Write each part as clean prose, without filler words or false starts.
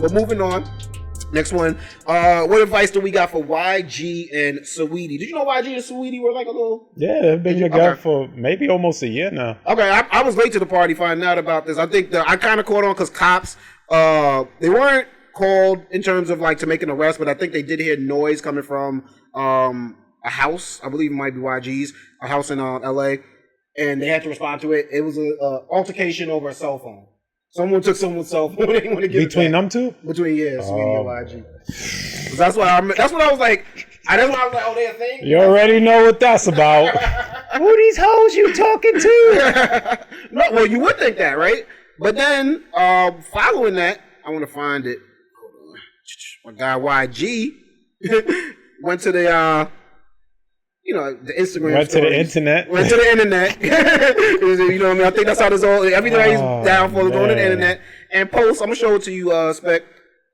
But moving on. Next one. What advice do we got for YG and Saweetie? Did you know YG and Saweetie were like a little... Yeah, they've been together for maybe almost a year now. Okay, I was late to the party finding out about this. I think that I kind of caught on because cops, they weren't called in terms of like to make an arrest, but I think they did hear noise coming from a house. I believe it might be YG's, a house in LA, and they had to respond to it. It was an altercation over a cell phone. Someone took someone's cell phone. They didn't want to give Between it them two? Between, Saweetie and YG. That's what I was like. That's what I was like, oh, they're a thing? You already know what that's about. Who these hoes you talking to? No, well, you would think that, right? But then, following that, I want to find it. My guy YG went to the, the Instagram Went stories. to the internet. Went to the internet. You know what I mean? I think that's how this all, everything he's down for is going to the internet. And post, I'm going to show it to you, Spec,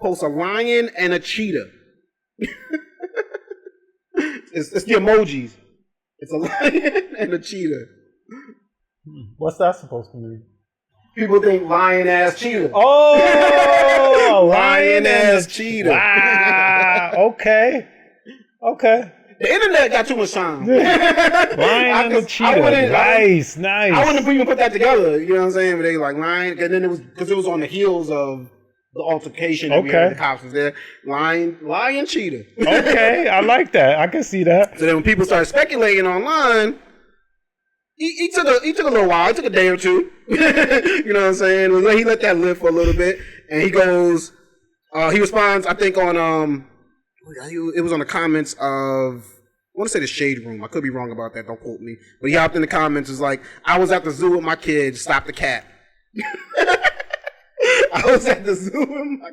post a lion and a cheetah. It's the emojis. It's a lion and a cheetah. What's that supposed to mean? People think lion-ass cheetah. Oh, lion-ass cheetah. Wow. Okay. The internet got too much time. Lion and the cheetah. Nice. I wouldn't even put that together. You know what I'm saying? But they like lion, and then it was because it was on the heels of the altercation. The cops was there. Lion, cheetah. Okay, I like that. I can see that. So then when people started speculating online, he took a little while. It took a day or two. You know what I'm saying? He let that live for a little bit, and he goes. He responds, I think on it was on the comments of, I want to say the Shade Room. I could be wrong about that. Don't quote me. But he hopped in the comments. Was like, I was at the zoo with my kids. Stop the cat. I was at the zoo with my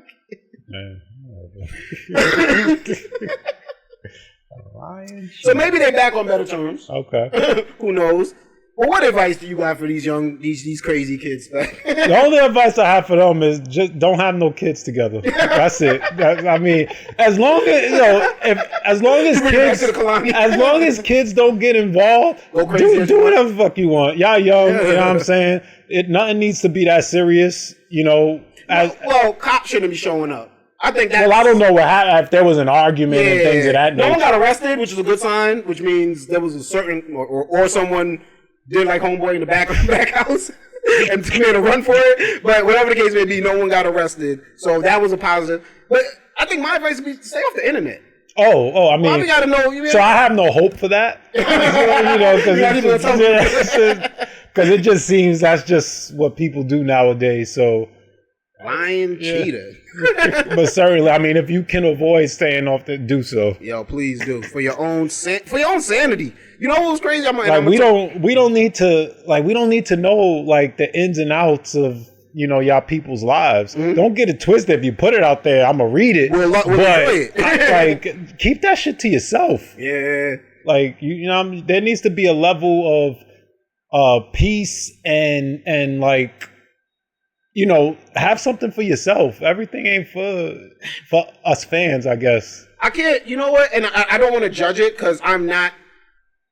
kids. So maybe they're back on better terms. Okay. Who knows? Well, what advice do you got for these crazy kids? The only advice I have for them is just don't have no kids together. That's it. I mean, as long as kids don't get involved, do whatever the fuck you want. Y'all young, you know what I'm saying? Nothing needs to be that serious, Well, cops shouldn't be showing up. I think that. Well, I don't know if there was an argument and things of that nature. No one got arrested, which is a good sign, which means there was a certain or someone did like homeboy in the back house and made a run for it. But whatever the case may be, no one got arrested. So that was a positive. But I think my advice would be stay off the internet. I mean, gotta know, so I have no hope for that. Because it just seems that's just what people do nowadays. So lion, cheetah. But certainly, I mean, if you can avoid staying off, do so. Yo, please do for your own sanity. You know what was crazy? We don't need to know like the ins and outs of y'all people's lives. Mm-hmm. Don't get it twisted. If you put it out there, I'm gonna read it. But keep that shit to yourself. Yeah. Like there needs to be a level of peace and like. Have something for yourself. Everything ain't for us fans, I guess. I can't, you know what? And I don't want to judge it because I'm not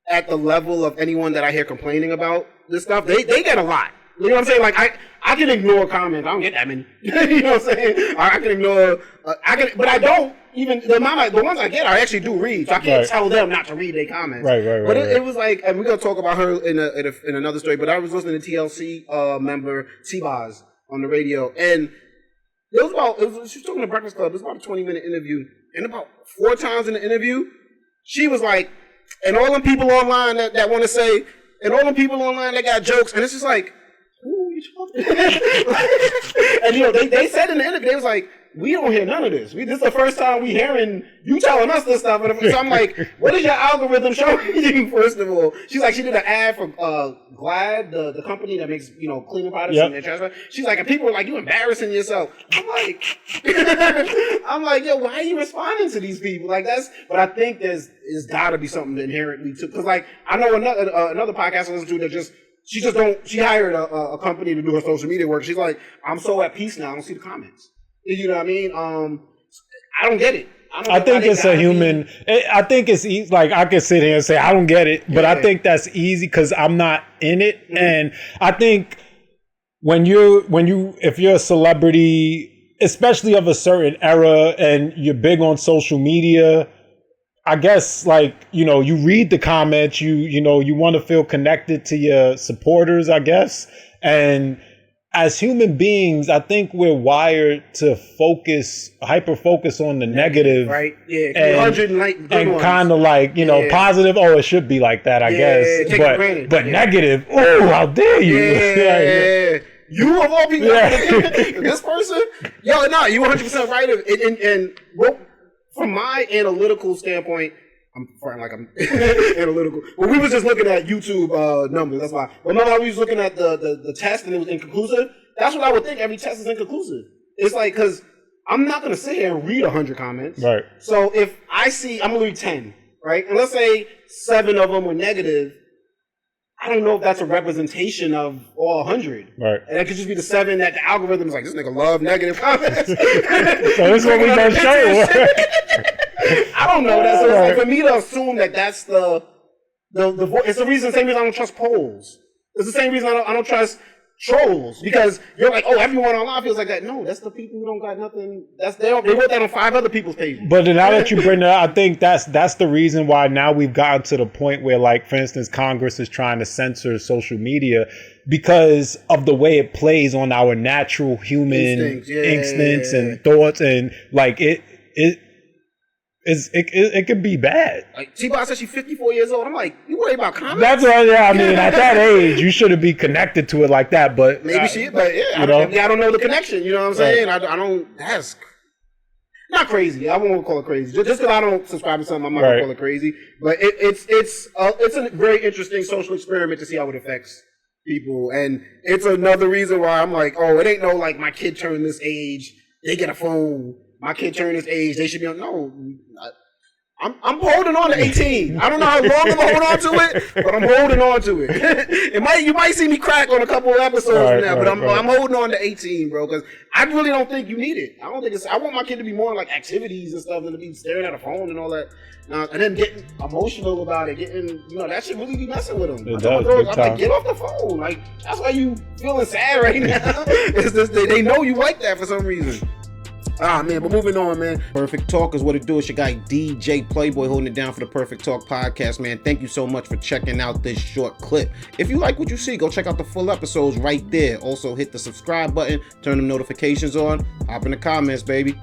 at the level of anyone that I hear complaining about this stuff. They get a lot. You know what I'm saying? Like, I can ignore comments. I don't get that many. You know what I'm saying? I can ignore, but I don't. Even the ones I get, I actually do read. So I can't tell them not to read their comments. Right. But it was like, and we're going to talk about her in another story, but I was listening to TLC member T-Boz on the radio, and she was talking to Breakfast Club. It was about a 20-minute interview, and about 4 times in the interview, she was like, and all them people online that want to say, and all them people online that got jokes, and it's just like, who are you talking? And they said in the interview, they was like, we don't hear none of this. This is the first time we hearing you telling us this stuff. And so I'm like, what is your algorithm showing you, first of all? She's like, she did an ad for Glad, the company that makes, cleaning products and transfer. She's like, and people were like, you embarrassing yourself. I'm like, yo, why are you responding to these people? Like but I think there's gotta be something inherently to, cause like, I know another podcast I listen to that she hired a company to do her social media work. She's like, I'm so at peace now, I don't see the comments. You know what I mean? I don't get it. I think it's a human. I think it's easy. Like I can sit here and say I don't get it, but I think that's easy because I'm not in it. Mm-hmm. And I think if you're a celebrity especially of a certain era, and you're big on social media, I guess, like, you know, you read the comments, you know, you want to feel connected to your supporters, I guess. And as human beings, I think we're wired to hyper focus on the negative. Right. Yeah. And kind of like, you know, positive. Oh, it should be like that, I guess. But negative. Oh, how dare you? Yeah. You of all people, this person, you 100% right. And from my analytical standpoint, I'm frying like I'm analytical. But we was just looking at YouTube numbers. That's why. Remember how we was looking at the test and it was inconclusive? That's what I would think. Every test is inconclusive. It's like, because I'm not going to sit here and read 100 comments. Right. So if I see, I'm going to read 10, right? And let's say 7 of them were negative. I don't know if that's a representation of all 100. Right. And it could just be the 7 that the algorithm is like, this nigga love negative comments. So this is what we gonna show. I don't know. That's like, for me to assume that that's the it's the reason, same reason I don't trust polls. It's the same reason I don't trust trolls, because you're like, oh, everyone online feels like that. No, that's the people who don't got nothing. They wrote that on 5 other people's pages. But now that you bring that up, I think that's the reason why now we've gotten to the point where, like, for instance, Congress is trying to censor social media because of the way it plays on our natural human instincts and thoughts, and like it could be bad. Like T-Boss said she's 54 years old. I'm like, you worry about comments? That's what, I mean, at that age, you shouldn't be connected to it like that. But maybe I don't know the connection. You know what I'm saying? I don't. That's not crazy. I won't call it crazy. Just because I don't subscribe to something, I'm not gonna call it crazy. But it's a very interesting social experiment to see how it affects people, and it's another reason why I'm like, oh, it ain't no like my kid turned this age, they get a phone. My kid turned this age, they should be on. No, I'm holding on to 18. I don't know how long I'm holding on to it, but I'm holding on to it. You might see me crack on a couple of episodes from now, but I'm holding on to 18, bro, because I really don't think you need it. I don't think I want my kid to be more like activities and stuff than to be staring at a phone and all that. And then getting emotional about it, that should really be messing with them. I'm like, get off the phone. Like, that's why you feeling sad right now. It's just they know you like that for some reason. Man, but moving on, man. Perfect Talk is what it do. It's your guy DJ Playboy holding it down for the Perfect Talk podcast, man. Thank you so much for checking out this short clip. If you like what you see, go check out the full episodes right there. Also, hit the subscribe button, turn the notifications on, hop in the comments, baby.